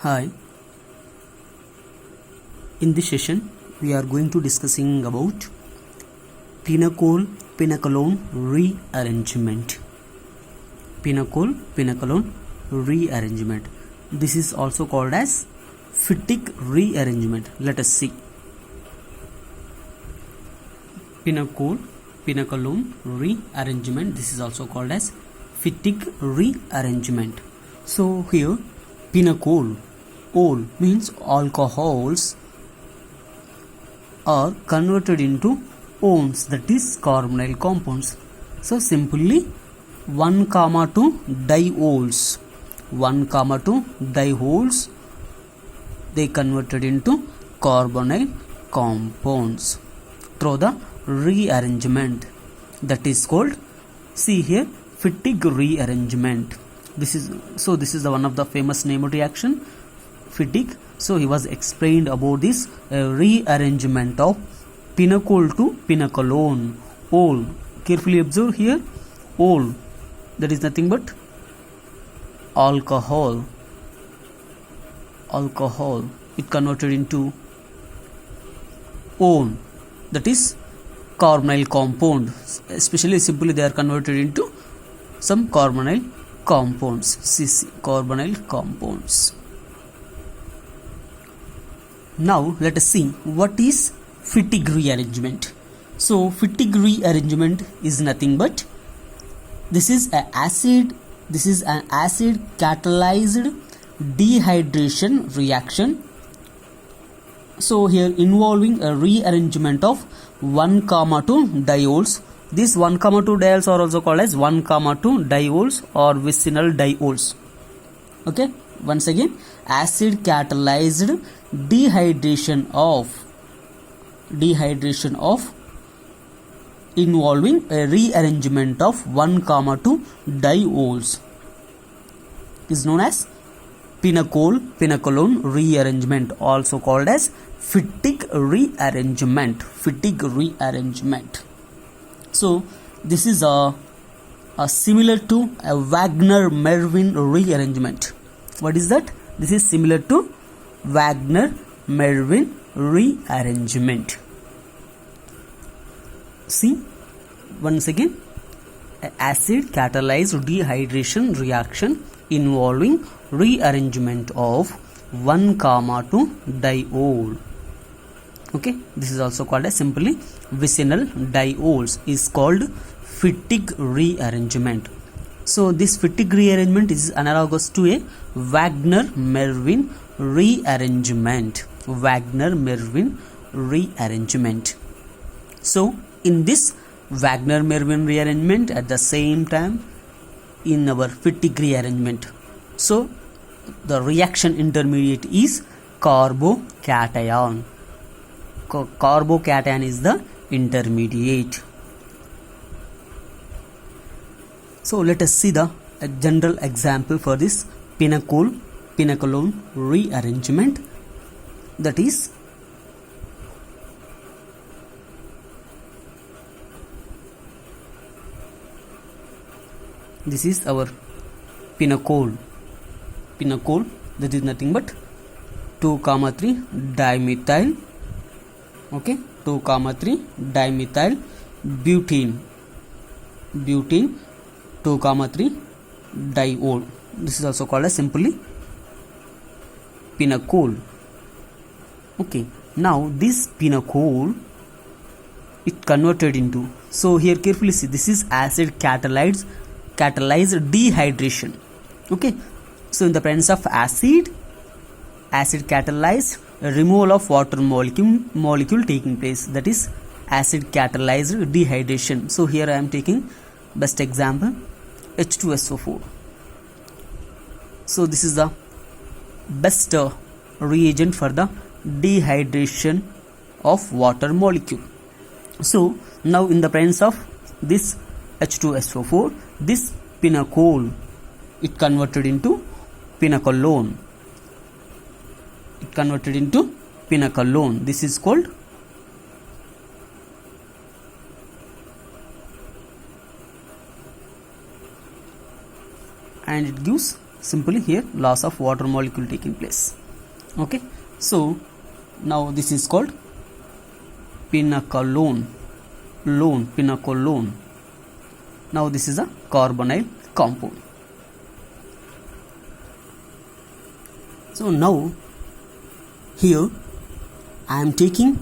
Hi, in this session we are going to discussing about pinacol pinacolone rearrangement. Pinacol pinacolone rearrangement. This is also called as Fitig rearrangement. Let us see. Pinacol pinacolone rearrangement. This is also called as Fitig rearrangement. So here pinacol, ol means alcohols are converted into ones, that is carbonyl compounds. So simply 1,2 diols, 1,2 diols, they converted into carbonyl compounds through the rearrangement, that is called, see here, Fitig rearrangement. This is the one of the famous Németh reaction, Fitig. So he was explained about this rearrangement of pinacol to pinacolone. Ol, carefully observe here, ol, that is nothing but alcohol, it converted into one, that is carbonyl compound, especially simply they are converted into some carbonyl compounds, CC, carbonyl compounds. Now let us see what is Fitig rearrangement. So Fitig rearrangement is nothing but this is an acid catalyzed dehydration reaction. So here involving a rearrangement of 1,2 diols. These 1,2 diols are also called as 1,2 diols or vicinal diols. Okay, once again, acid catalyzed dehydration of involving a rearrangement of 1,2 diols is known as pinacol pinacolone rearrangement, also called as Fitig rearrangement. So this is a similar to a Wagner-Merwin rearrangement. What is that? This is similar to Wagner-Merwin rearrangement. See, once again, acid catalyzed dehydration reaction involving rearrangement of 1,2 diol. Okay, this is also called as simply vicinal diols, is called Fitig rearrangement. So this Fitig rearrangement is analogous to a Wagner-Merwin rearrangement. So in this Wagner-Merwin rearrangement, at the same time in our Fitig rearrangement, so the reaction intermediate is carbocation. Carbocation is the intermediate. So let us see the general example for this pinacol pinacolone rearrangement, that is this is our pinacol, that is nothing but 2,3 dimethyl, okay, 2,3 dimethyl butene 2,3 diol. This is also called as simply pinacol. Okay, now this pinacol, it converted into, so here carefully see, this is acid catalyzed dehydration. Okay, so in the presence of acid catalyzed removal of water molecule taking place, that is acid catalyzed dehydration. So here I am taking best example, H2SO4. So this is the best reagent for the dehydration of water molecule. So now in the presence of this H2SO4, this pinacol, it converted into pinacolone. This is called and it gives simply here loss of water molecule taking place. Okay, so now this is called pinacolone. Pinacolone. Now this is a carbonyl compound. So now here I am taking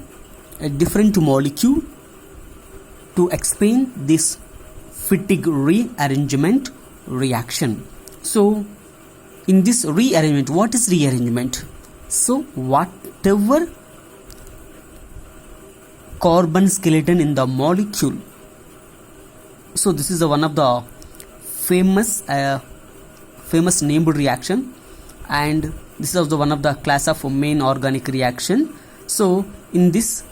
a different molecule to explain this Fittig rearrangement reaction. So in this rearrangement, what is rearrangement? So whatever carbon skeleton in the molecule, so this is one of the famous named reaction, and this is also one of the class of main organic reaction. So in this,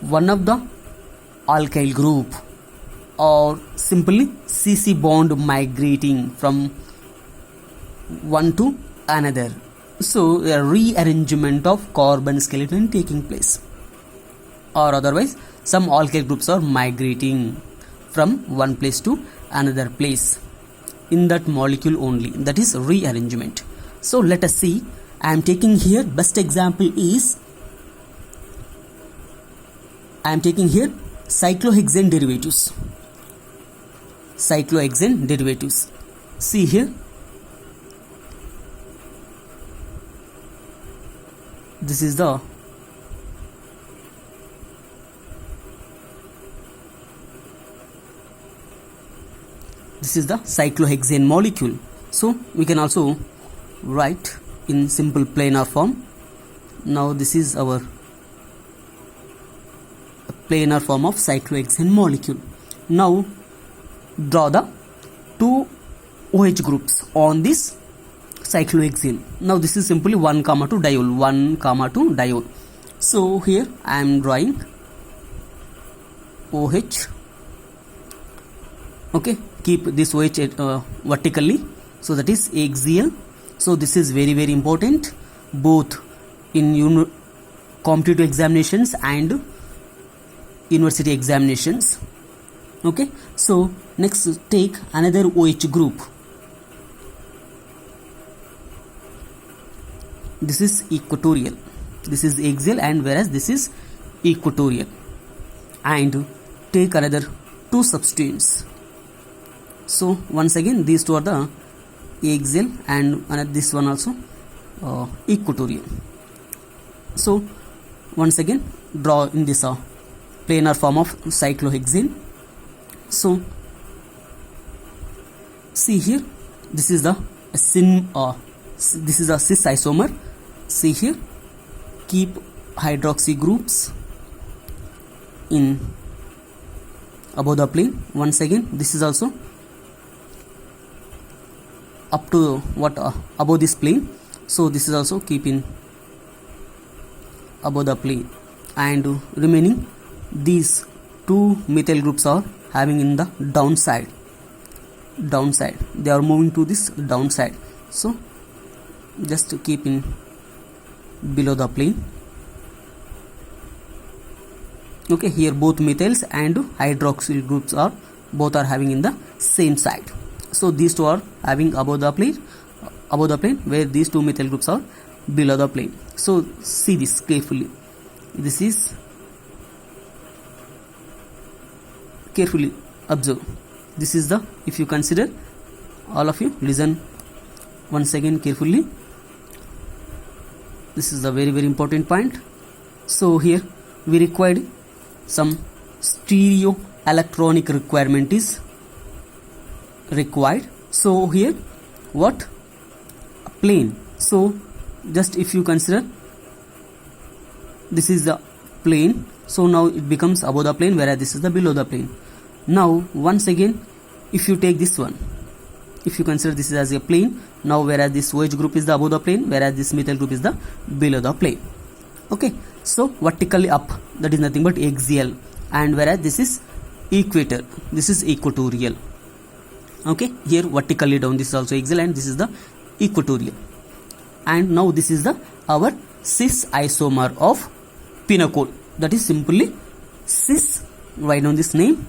one of the alkyl group or simply CC bond migrating from one to another, so a rearrangement of carbon skeleton taking place, or otherwise some alkyl groups are migrating from one place to another place in that molecule only, that is rearrangement. So let us see. I am taking here, best example is I am taking here cyclohexane derivatives. See here, this is the cyclohexane molecule. So we can also write in simple planar form. Now this is our planar form of cyclohexane molecule. Now draw the two OH groups on this cyclohexane. Now this is simply 1, 2 diol. So here I am drawing OH. Okay, keep this OH vertically, so that is axial. So this is very very important both in competitive examinations and university examinations. Okay, so next take another OH group. This is equatorial, this is axial, and whereas this is equatorial. And take another two substituents. So once again these two are the axial and this one also equatorial. So once again draw in this planar form of cyclohexane. So see here, this is the this is a cis isomer. See here, keep hydroxy groups in above the plane. Once again this is also up to what above this plane, so this is also keep in above the plane, and remaining these two methyl groups are having in the downside, they are moving to this downside, so just to keep in below the plane. Okay, here both methyls and hydroxyl groups are both are having in the same side, so these two are having above the plane, where these two methyl groups are below the plane. So see this carefully, this is carefully observe, this is the, if you consider, all of you listen once again carefully, this is a very very important point. So here we required some stereo electronic requirement is required. So here what, plane, so just if you consider this is the plane, so now it becomes above the plane, whereas this is the below the plane. Now once again if you take this one, if you consider this is as a plane, now whereas this OH group is the above the plane, whereas this methyl group is the below the plane. Okay, so vertically up, that is nothing but axial, and whereas this is equator, this is equatorial. Okay, here vertically down, this is also axial and this is the equatorial. And now this is the our cis isomer of pinacol, that is simply cis, write down this name.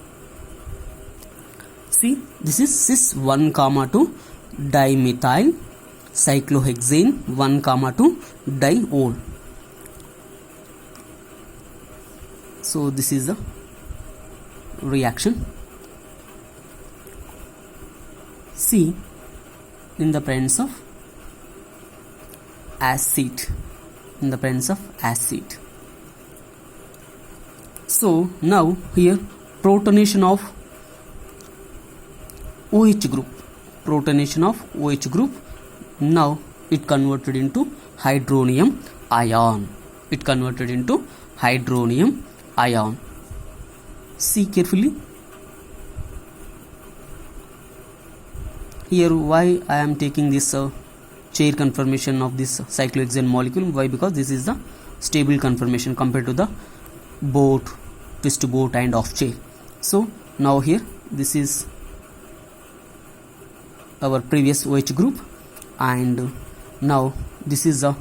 See, this is cis 1, 2 dimethyl cyclohexane 1,2 diol. So this is the reaction. C, in the presence of acid, in the presence of acid. So now here protonation of OH group, protonation of OH group, now it converted into hydronium ion, it converted into hydronium ion. See carefully here why I am taking this chair conformation of this cyclohexane molecule. Why? Because this is the stable conformation compared to the boat, twist boat and off chair. So now here this is our previous OH group, and now this is a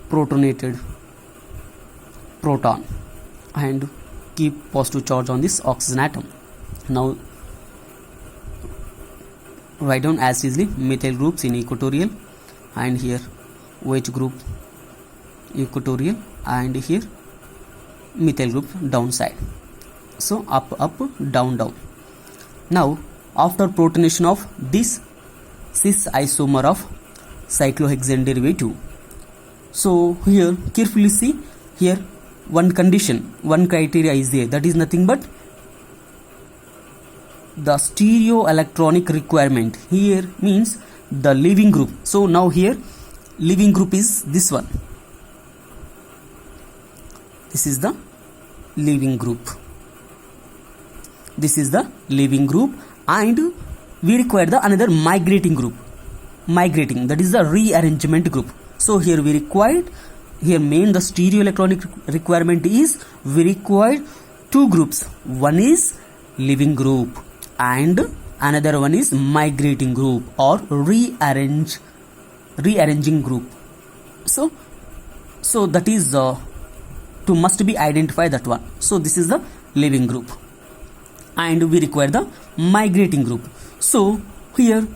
protonated proton and keep positive charge on this oxygen atom. Now write down as easily methyl groups in equatorial, and here OH group equatorial, and here methyl group downside. So up up down down. Now after protonation of this cis isomer of cyclohexane derivative, so here carefully see here one condition, one criteria is there, that is nothing but the stereoelectronic requirement. Here means the leaving group. So now here leaving group is this one, this is the leaving group, this is the leaving group, and we require the another migrating group, migrating, that is the rearrangement group. So here we required, here main the stereoelectronic requirement is we require two groups, one is leaving group and another one is migrating group or rearranging group. So that is to must be identify that one. So this is the leaving group and we require the migrating group. So here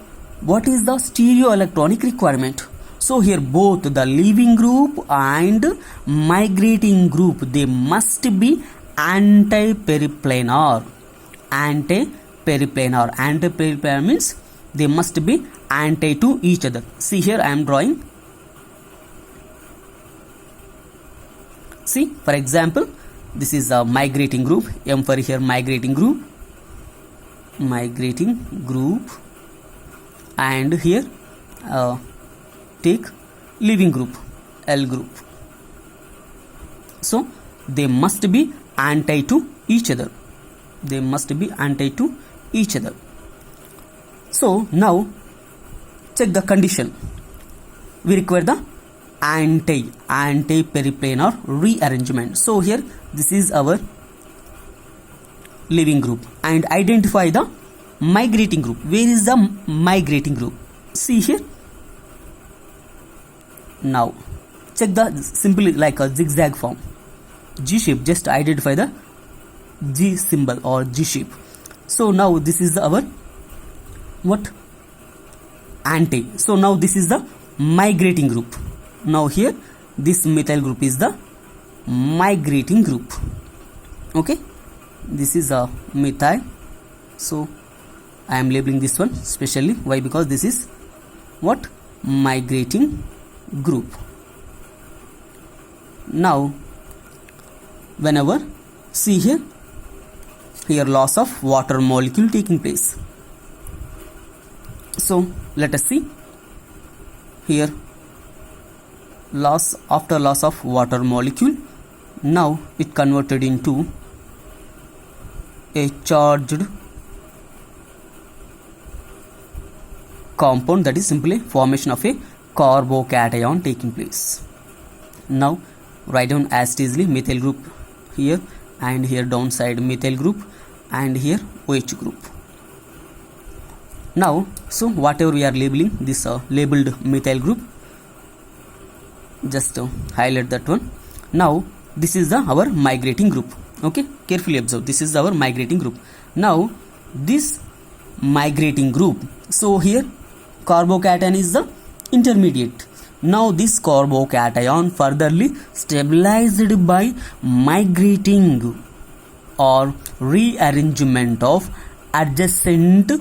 what is the stereoelectronic requirement? So here both the leaving group and migrating group, they must be anti-periplanar. Anti-periplanar means they must be anti to each other. See here I am drawing. See for example this is a migrating group, M for here migrating group, and here take leaving group, L group. So they must be anti to each other, they must be anti to each other. So now check the condition, we require the anti-periplanar rearrangement. So here this is our leaving group, and identify the migrating group. Where is the migrating group? See here. Now check the simply like a zigzag form, G shape, just identify the G symbol or G shape. So now this is our what? Anti. So now this is the migrating group. Now here this methyl group is the migrating group. Okay, this is a methyl. So I am labeling this one specially. Why? Because this is what? Migrating group. Now whenever see here loss of water molecule taking place. So let us see here after loss of water molecule, now it converted into a charged compound, that is simply formation of a carbocation taking place. Now write down as easily methyl group here, and here downside methyl group, and here OH group. Now so whatever we are labeling this labeled methyl group, just highlight that one. Now this is our migrating group. Okay, carefully observe, this is our migrating group. Now this migrating group, so here carbocation is the intermediate. Now this carbocation furtherly stabilized by migrating or rearrangement of adjacent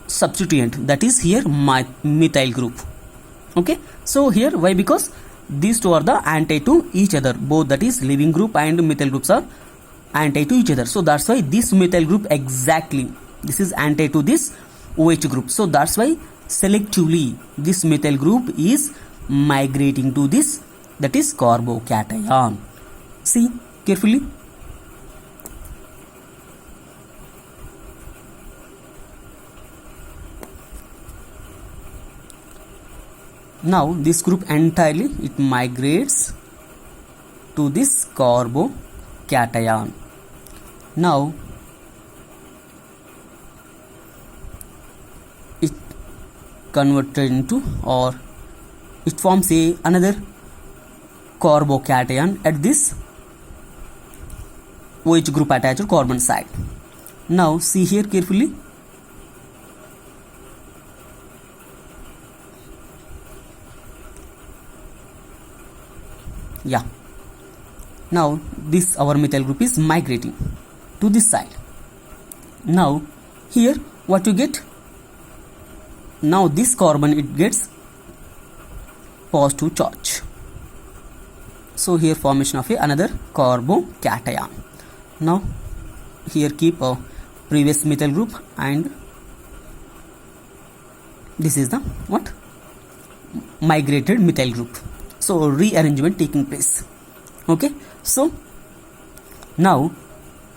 substituent, that is here methyl group. Okay, so here why? Because these two are the anti to each other, both, that is leaving group and methyl groups are anti to each other. So that's why this methyl group exactly, this is anti to this OH group. So that's why selectively this methyl group is migrating to this, that is carbocation. See carefully. Now this group entirely it migrates to this carbocation. Now it converted into, or it forms another carbocation at this OH group attached carbon side. Now see here carefully. Yeah, now this our methyl group is migrating to this side. Now here what you get? Now this carbon it gets positive charge. So here formation of another carbocation. Now here keep a previous methyl group, and this is the what? Migrated methyl group. So rearrangement taking place. Okay, so now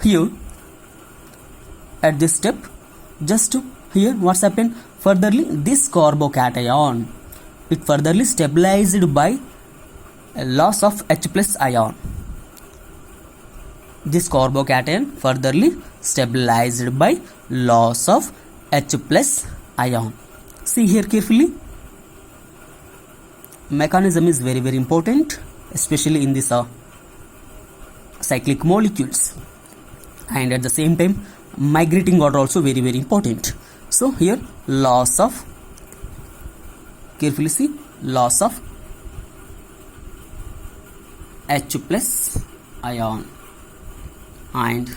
here at this step, just here what's happened? Furtherly this carbocation it furtherly stabilized by a loss of H plus ion. This carbocation furtherly stabilized by loss of H plus ion. See here carefully. Mechanism is very important, especially in this cyclic molecules, and at the same time migrating order also very important. So here loss of, carefully see, loss of H plus ion, and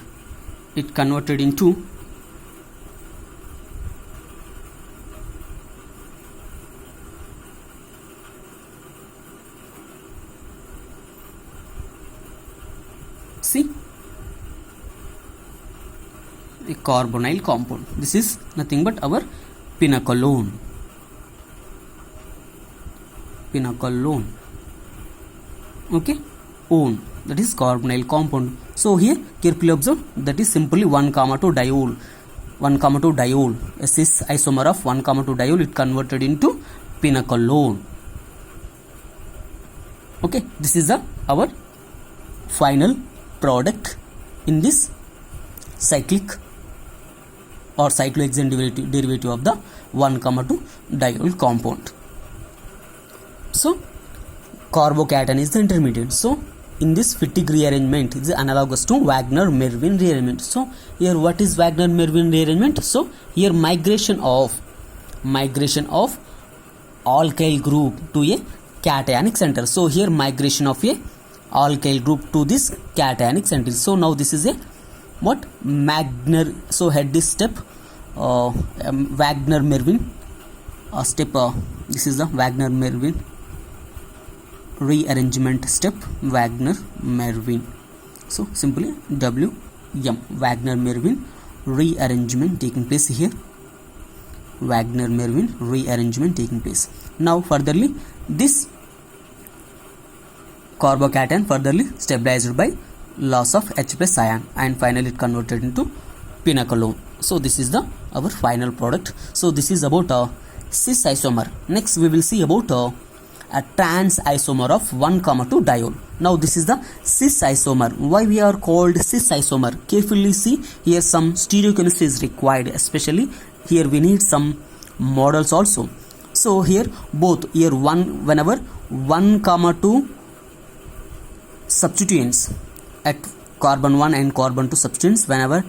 it converted into a carbonyl compound. This is nothing but our pinacolone. Okay, one, that is carbonyl compound. So here carefully observe, that is simply 1,2 diol. 1,2 diol, a cis isomer of 1,2 diol, it converted into pinacolone. Okay, this is our final product in this cyclic or cyclohexane derivative of the 1,2 diol compound. So carbocation is the intermediate. So in this Fittig rearrangement is analogous to Wagner-Mervin rearrangement. So here what is Wagner-Mervin rearrangement? So here migration of alkyl group to a cationic center. So here migration of a alkyl group to this cationic center. So now this is a what? Wagner. So at this step Wagner-Mervin step, this is the Wagner-Mervin rearrangement step, Wagner-Mervin. So simply WM, Wagner-Mervin rearrangement taking place here. Wagner-Mervin rearrangement taking place. Now furtherly this carbocation furtherly stabilized by loss of H plus ion, and finally it converted into pinacolone. So this is our final product. So this is about cis isomer. Next we will see about a trans isomer of 1,2 diol. Now this is the cis isomer. Why we are called cis isomer? Carefully see, here some stereochemistry is required, especially here we need some models also. So here both, here whenever 1,2 substituents at carbon 1 and carbon 2 substituents, whenever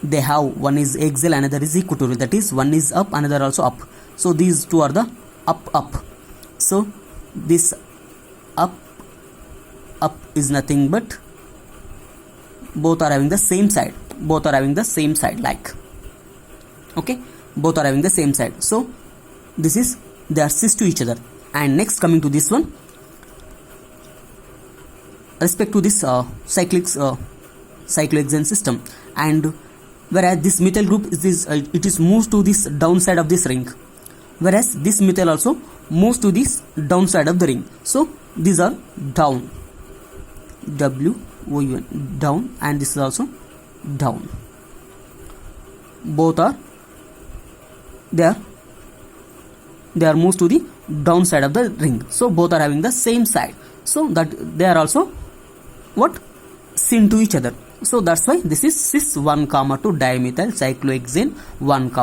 they have, one is axial, another is equatorial, that is one is up, another also up. So these two are the up. So this up is nothing but both are having the same side, like, okay, both are having the same side. So this is, they are cis to each other. And next, coming to this one, respect to this cyclohexane system, and whereas this methyl group is this, it is moves to this downside of this ring, whereas this methyl also moves to this downside of the ring. So these are down, WOUN, down, and this is also down. Both are, they are moves to the downside of the ring. So both are having the same side. So that they are also what, syn to each other. So that's why this is cis 1, 2 dimethyl cyclohexane 1, 2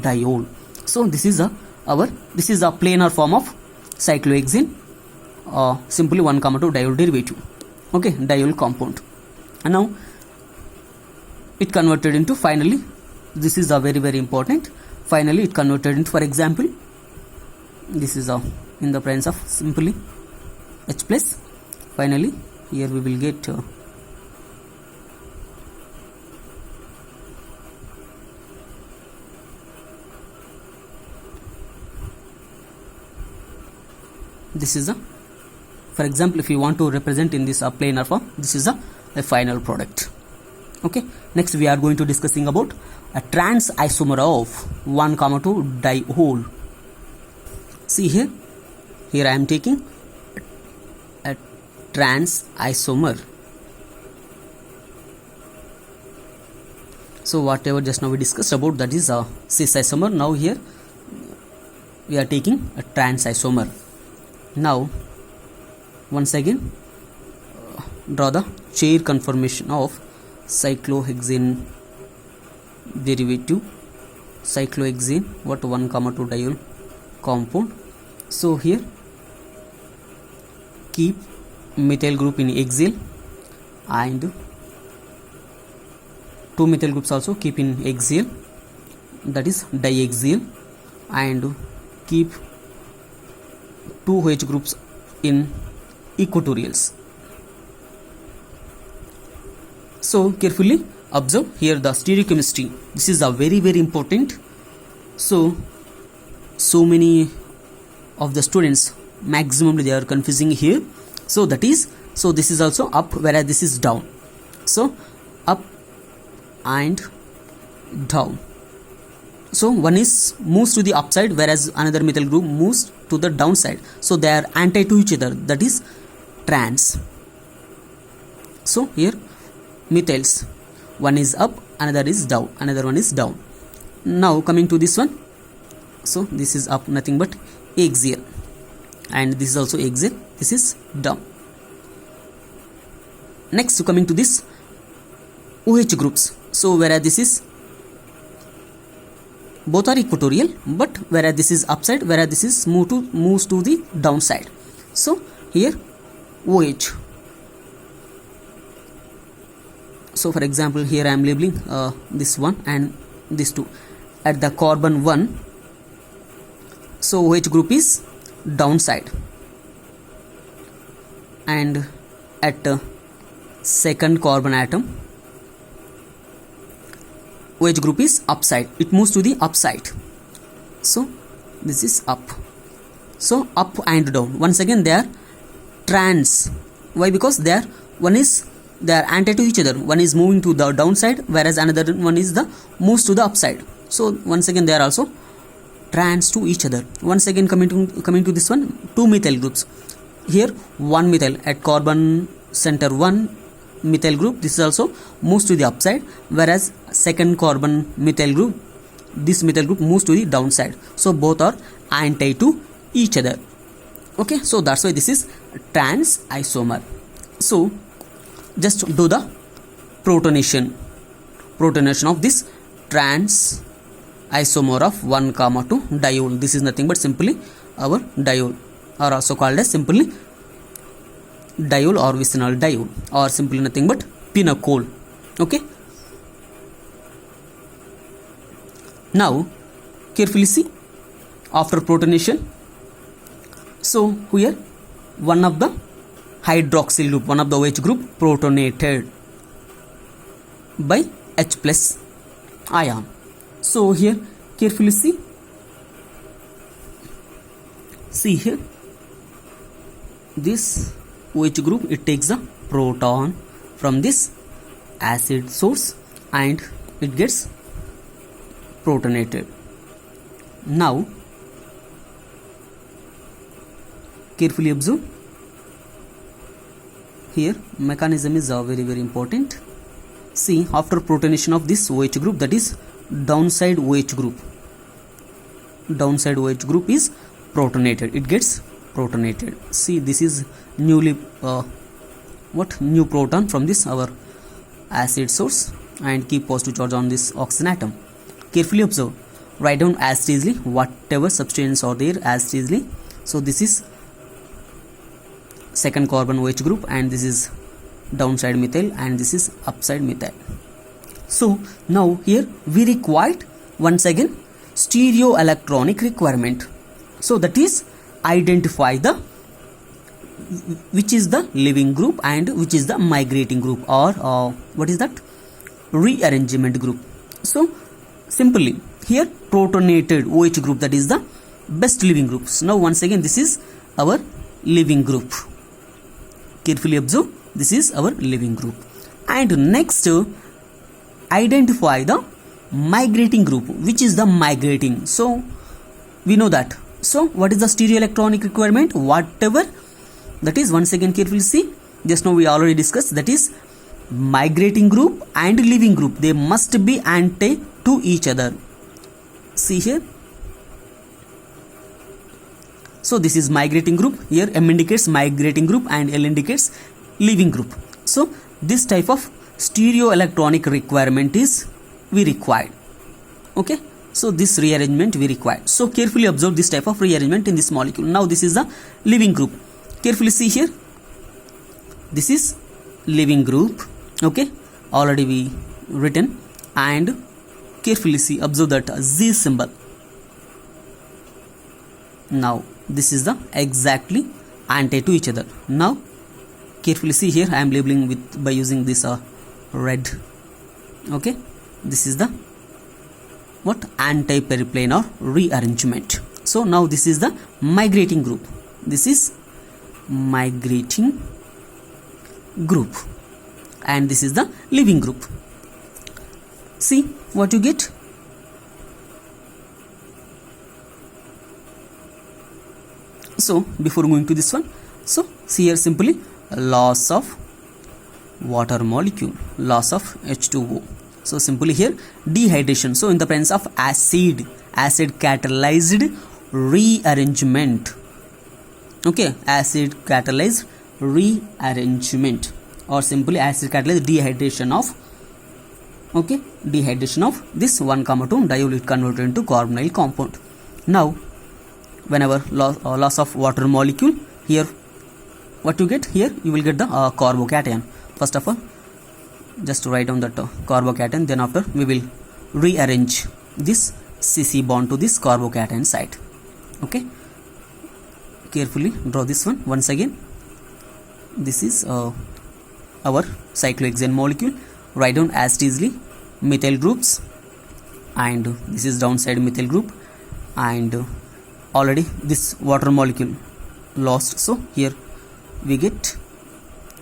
diol. So this is a planar form of cyclohexane, simply 1, 2 diol derivative, okay, diol compound. And now it converted into, finally, this is a very, very important, finally it converted into, for example, this is in the presence of simply H plus. Finally here we will get this is for example, if you want to represent in this planar form, this is a final product. Okay, next we are going to discussing about a trans isomer of 1, 2 diol. See here I am taking a trans isomer. So whatever just now we discussed about, that is a cis isomer. Now here we are taking a trans isomer. Now once again draw the chair conformation of cyclohexane derivative, cyclohexane, what, 1, 2 diol compound. So here keep methyl group in axial, and 2 methyl groups also keep in axial, that is diaxial, and keep 2 OH groups in equatorials. So carefully observe here the stereochemistry. This is a very, very important. So many of the students, maximum they are confusing here. So that is, so this is also up, whereas this is down. So up and down. So one is moves to the upside, whereas another methyl group moves to the downside. So they are anti to each other, that is trans. So here methyls, one is up, another is down, another one is down. Now coming to this one, so this is up, nothing but axial, and this is also axial, this is down. Next coming to this OH groups. So whereas this is, both are equatorial, but whereas this is upside, whereas this is moves to the downside. So here OH. So for example, here I am labeling this one and this two. At the carbon 1, so OH group is downside, and at second carbon atom, OH group is upside, it moves to the upside. So this is up. So up and down, once again they are trans. Why? Because they are, one is, they are anti to each other, one is moving to the downside, whereas another one is the moves to the upside. So once again they are also trans to each other. Once again coming to this one, 2 methyl groups. Here 1 methyl at carbon center 1 methyl group, this is also moves to the upside, whereas second carbon methyl group, this methyl group moves to the downside. So both are anti to each other. Okay, so that's why this is trans isomer. So just do the protonation of this trans isomer of 1, 2 diol. This is nothing but simply our diol, or also called as simply diol or vicinal diol, or simply nothing but pinochle. Okay, now carefully see, after protonation So here one of the hydroxyl group, one of the OH group protonated by H plus ion. So here carefully see here this OH group, it takes the proton from this acid source and it gets protonated. Now carefully observe here, mechanism is very important. See, after protonation of this OH group, that is downside OH group is protonated, it gets protonated. See, this is newly new proton from this our acid source and keep positive charge on this oxygen atom. Carefully observe, write down as easily whatever substance are there as easily. So this is second carbon OH group and this is downside methyl and this is upside methyl. So now here we required once again stereoelectronic requirement. So that is identify the which is the living group and which is the migrating group, or what is that, rearrangement group. So simply here protonated OH group, that is the best living groups. Now once again this is our living group. Carefully observe, this is our living group. And next identify the migrating group, which is the migrating. So we know that. So what is the stereoelectronic requirement? Whatever that is, once again carefully see, just now we already discussed, that is migrating group and living group, they must be anti to each other. See here, so this is migrating group, here M indicates migrating group and L indicates living group. So this type of stereoelectronic requirement is we required. Okay, so this rearrangement we require. So carefully observe this type of rearrangement in this molecule. Now this is the living group. Carefully see here, this is living group. Okay, already we written, and carefully see, observe that Z symbol. Now this is the exactly anti to each other. Now carefully see here, I am labeling with by using this red. Okay, this is the what, anti-periplanar rearrangement. So now this is the migrating group, this is migrating group, and this is the living group. See what you get. So before going to this one, so see here simply loss of water molecule, loss of H2O. So simply here dehydration. So in the presence of acid catalyzed rearrangement. Okay, acid catalyzed rearrangement, or simply acid catalyzed dehydration of, okay, dehydration of this 1,2 diol, it converted into carbonyl compound. Now whenever loss of water molecule, here what you get, here you will get the carbocation. First of all just write down that carbocation, then after we will rearrange this CC bond to this carbocation site. Okay, carefully draw this one. Once again this is our cyclohexane molecule. Write down as easily methyl groups, and this is downside methyl group, and already this water molecule lost, so here we get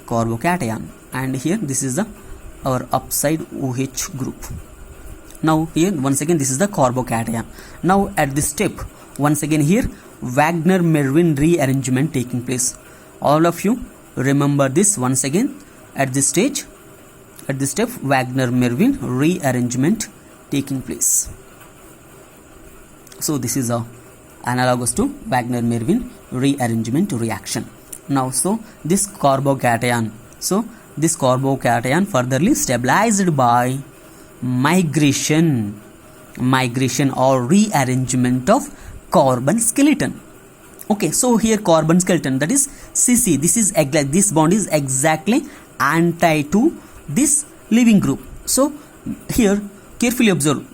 carbocation, and here this is the our upside OH group. Now here once again this is the carbocation. Now at this step once again here Wagner-Merwin rearrangement taking place. All of you remember this once again. At this stage, at this step, Wagner-Merwin rearrangement taking place. So this is analogous to Wagner-Merwin rearrangement reaction. Now so this carbocation, so this carbocation furtherly stabilized by migration or rearrangement of carbon skeleton. Okay, so here carbon skeleton, that is CC, this is this bond is exactly anti to this living group. So here carefully observe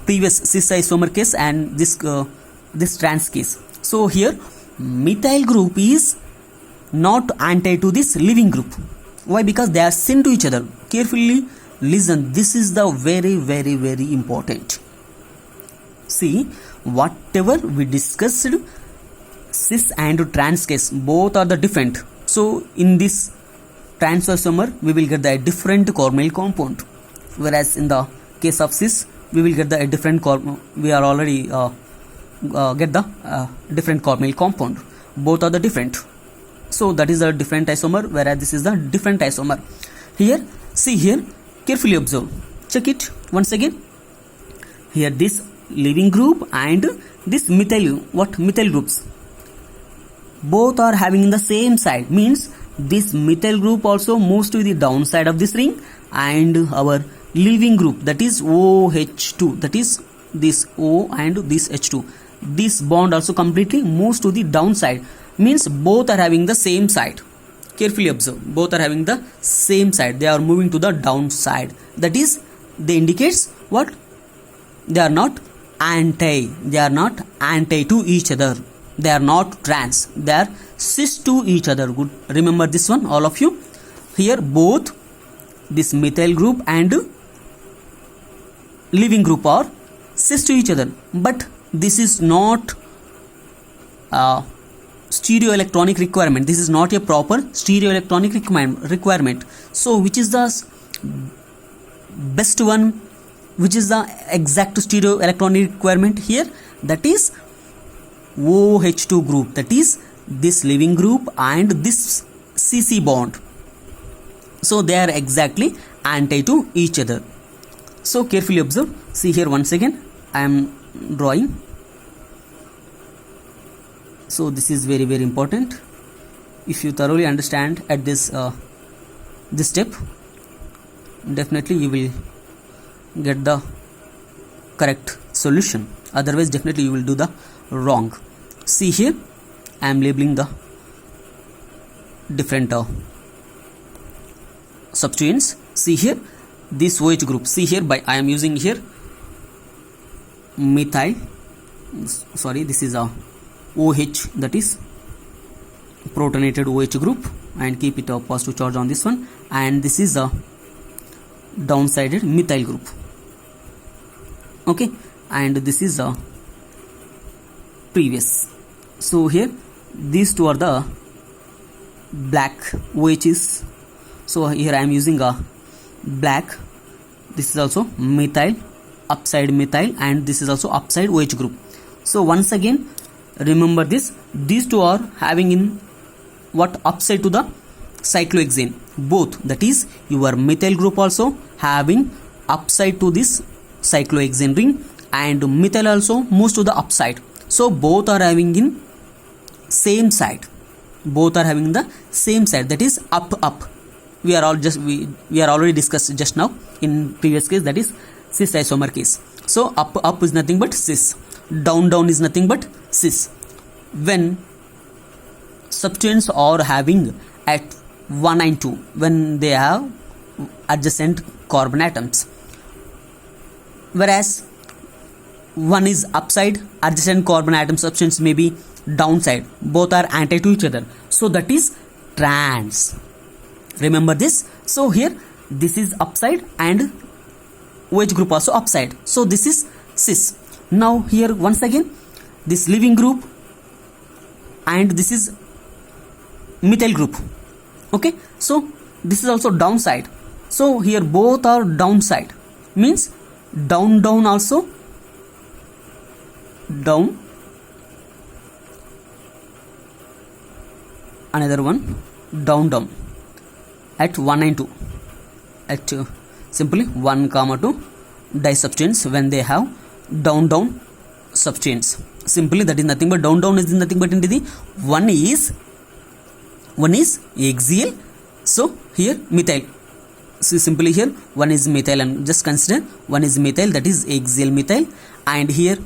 previous cis isomer case and this trans case. So here methyl group is not anti to this leaving group. Why? Because they are syn to each other. Carefully listen, this is the very important. See, whatever we discussed, cis and trans case, both are the different. So in this trans isomer we will get the different carbonyl compound, whereas in the case of cis we will get the different we are already get the different carbonyl compound. Both are the different. So that is a different isomer, whereas this is the different isomer. Here, see here, carefully observe, check it once again. Here this leaving group and this methyl groups, both are having the same side, means this methyl group also moves to the downside of this ring, and our leaving group, that is OH2, that is this O and this H2, this bond also completely moves to the downside, means both are having the same side. Carefully observe, both are having the same side, they are moving to the downside. That is, they indicates what? They are not anti to each other, they are not trans, they are cis to each other. Good, remember this one, all of you. Here both this methyl group and leaving group are cis to each other, but this is not stereoelectronic requirement, this is not a proper stereoelectronic requirement. So which is the best one, which is the exact stereoelectronic requirement here? That is OH2 group, that is this leaving group and this CC bond. So they are exactly anti to each other. So carefully observe, see here once again I am drawing. So this is very important. If you thoroughly understand at this step, definitely you will get the correct solution, otherwise definitely you will do the wrong. See here I am labeling the different substituents. See here this OH group, see here by I am using here methyl, sorry, this is a OH, that is protonated OH group, and keep it a positive charge on this one, and this is a downsided methyl group. Okay, and this is a previous. So here these two are the black OHs. So here I am using a black, this is also methyl, upside methyl, and this is also upside OH group. So once again remember this, these two are having in what? Upside to the cyclohexane, both, that is your methyl group also having upside to this cyclohexane ring, and methyl also moves to the upside. So both are having in same side, both are having the same side, that is up. We are already discussed just now in previous case, that is cis isomer case. So up is nothing but cis, down is nothing but cis. When substituents are having at 1 and 2, when they have adjacent carbon atoms, whereas one is upside, adjacent carbon atom substituents may be downside, both are anti to each other, so that is trans. Remember this. So here this is upside and OH group also upside, so this is cis. Now here once again this leaving group and this is methyl group. Okay, so this is also downside, so here both are downside, means down also down, another one down at 1 and 2, at simply 1, 2 disubstituents when they have down substituents. Simply that is nothing but down is nothing but into the one is axial. So here methyl, so simply here one is methyl, and just consider one is methyl, that is axial methyl, and here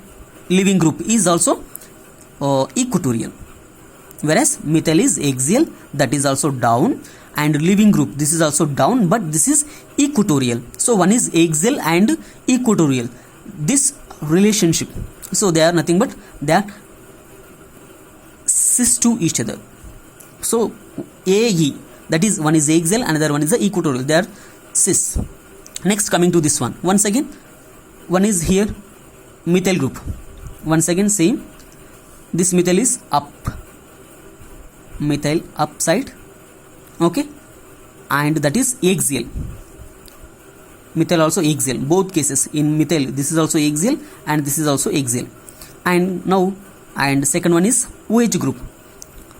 leaving group is also equatorial, whereas methyl is axial, that is also down, and leaving group this is also down, but this is equatorial. So one is axial and equatorial, this relationship. So they are nothing but they are cis to each other. So AE, that is one is axial, another one is the equatorial. They are cis. Next, coming to this one. Once again, one is here methyl group. Once again, same. This methyl is up, methyl upside, okay, and that is axial. Methyl also axial. Both cases in methyl, this is also axial and this is also axial. And now, and second one is OH group.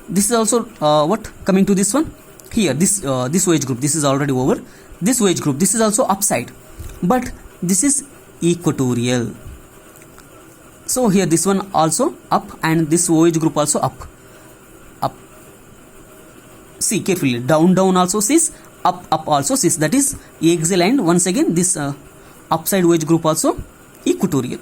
This is also what coming to this one here. This OH group, this is already over. This OH group, this is also upside, but this is equatorial. So here this one also up and this OH group also up. See carefully, down also cis, up also cis, that is axial, and once again this upside OH group also equatorial.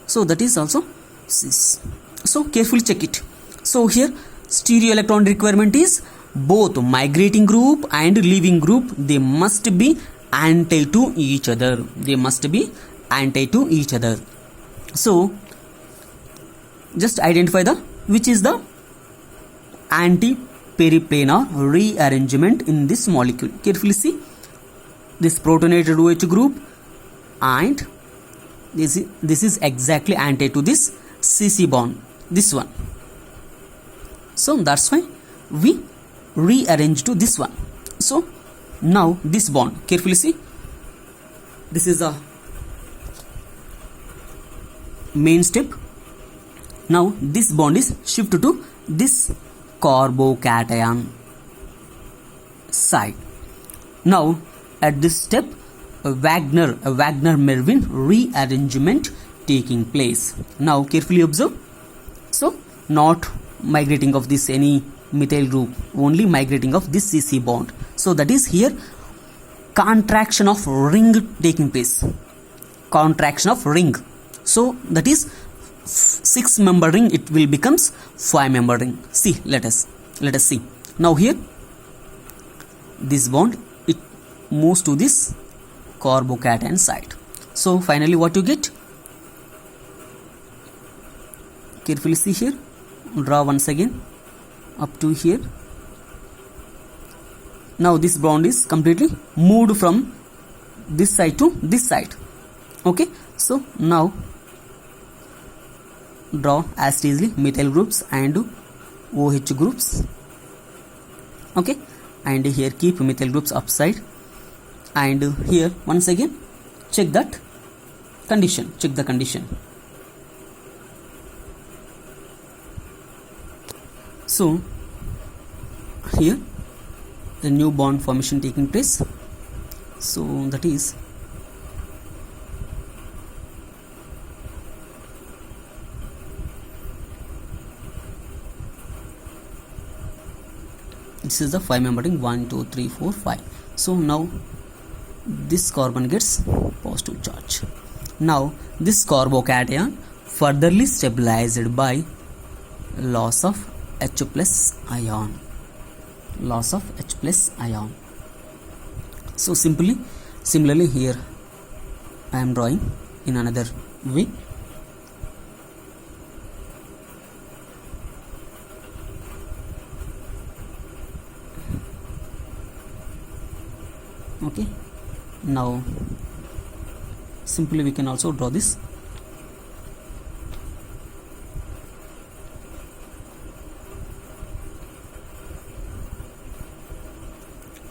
So that is also cis. So carefully check it. So here stereoelectron requirement is both migrating group and leaving group, they must be anti to each other. They must be anti to each other. So just identify the which is the anti-periplanar rearrangement in this molecule. Carefully see this protonated OH group, and this is exactly anti to this CC bond, this one. So that's why we rearrange to this one. So now this bond, carefully see, this is a main step. Now this bond is shifted to this carbocation side. Now at this step a Wagner-Merwin rearrangement taking place. Now carefully observe. So not migrating of this any methyl group, only migrating of this CC bond. So that is here contraction of ring taking place. Contraction of ring. So that is 6-member ring, it will becomes 5-member ring. See, let us see. Now here this bond, it moves to this carbocation side. So finally what you get? Carefully see here, draw once again up to here. Now this bond is completely moved from this side to this side. Okay, so now draw as easily methyl groups and OH groups. Okay, and here keep methyl groups upside, and here once again check that condition, check the condition. So here a new bond formation taking place. So that is this is the 5-member ring, 1 2 3 4 5. So now this carbon gets positive charge. Now this carbocation furtherly stabilized by loss of H plus ion. Loss of H plus ion. So similarly here I am drawing in another way. Okay, now simply we can also draw this.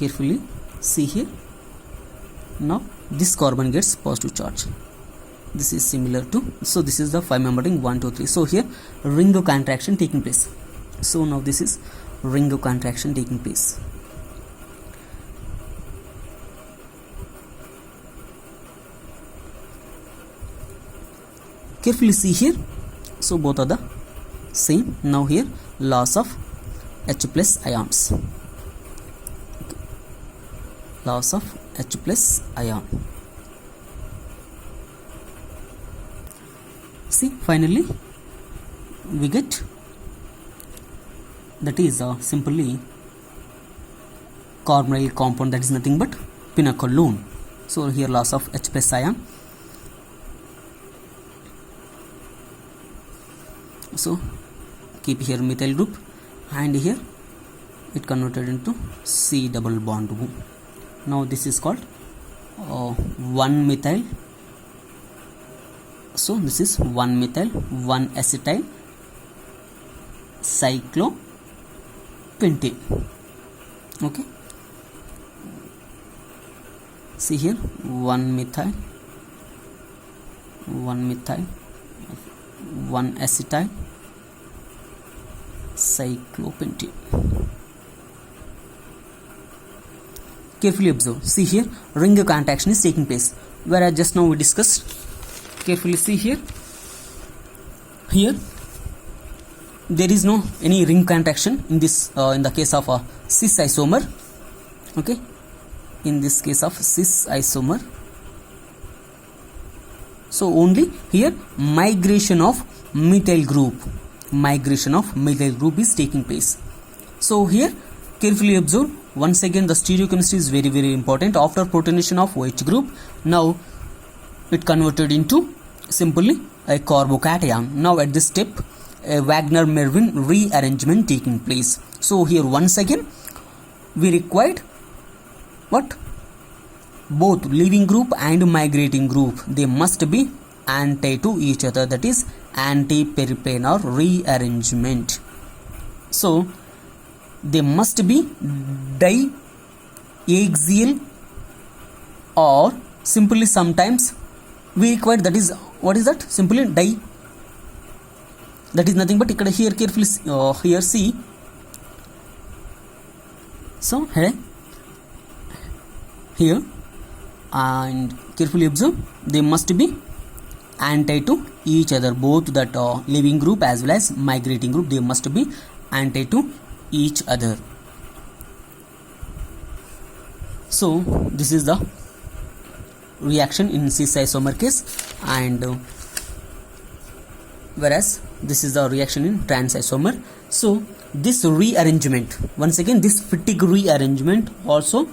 Carefully see here. Now this carbon gets positive charge. This is similar to, so this is the 5-member ring, 1 2 3. So here ring of contraction taking place. So now this is ring of contraction taking place. Carefully see here. So both are the same. Now here loss of H plus ions. Loss of H plus ion. See, finally we get, that is simply carbonyl compound, that is nothing but pinacolone. So here loss of H plus ion. So keep here methyl group, and here it converted into C double bond O. Now this is called 1 methyl. So this is 1 methyl 1 acetyl cyclopentane. Okay, see here 1 methyl 1 acetyl cyclopentane. Carefully observe. See here, ring contraction is taking place, whereas just now we discussed. Carefully see here. Here there is no any ring contraction in this in the case of a cis isomer. Okay, in this case of cis isomer. So only here migration of methyl group is taking place. So here carefully observe. Once again, the stereochemistry is very, very important. After protonation of OH group, now it converted into simply a carbocation. Now at this step, a Wagner-Merwin rearrangement taking place. So here once again we required what? Both leaving group and migrating group, they must be anti to each other, that is anti-periplanar rearrangement. So they must be diaxial, or simply sometimes we require, that is, what is that? Simply di, that is nothing but here carefully here see. So here and carefully observe, they must be anti to each other, both that leaving group as well as migrating group, they must be anti to each other. So this is the reaction in cis isomer case, and whereas this is the reaction in trans isomer. So this rearrangement, once again this fatigue rearrangement also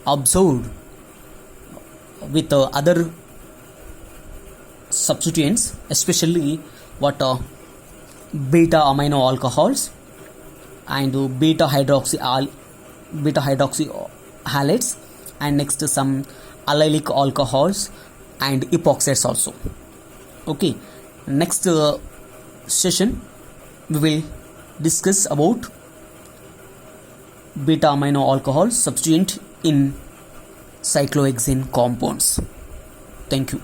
observed with other substituents, especially what beta amino alcohols and beta hydroxy halates, and next some allylic alcohols and epoxides also. Okay, next session we will discuss about beta amino alcohol substituent in cyclohexane compounds. Thank you.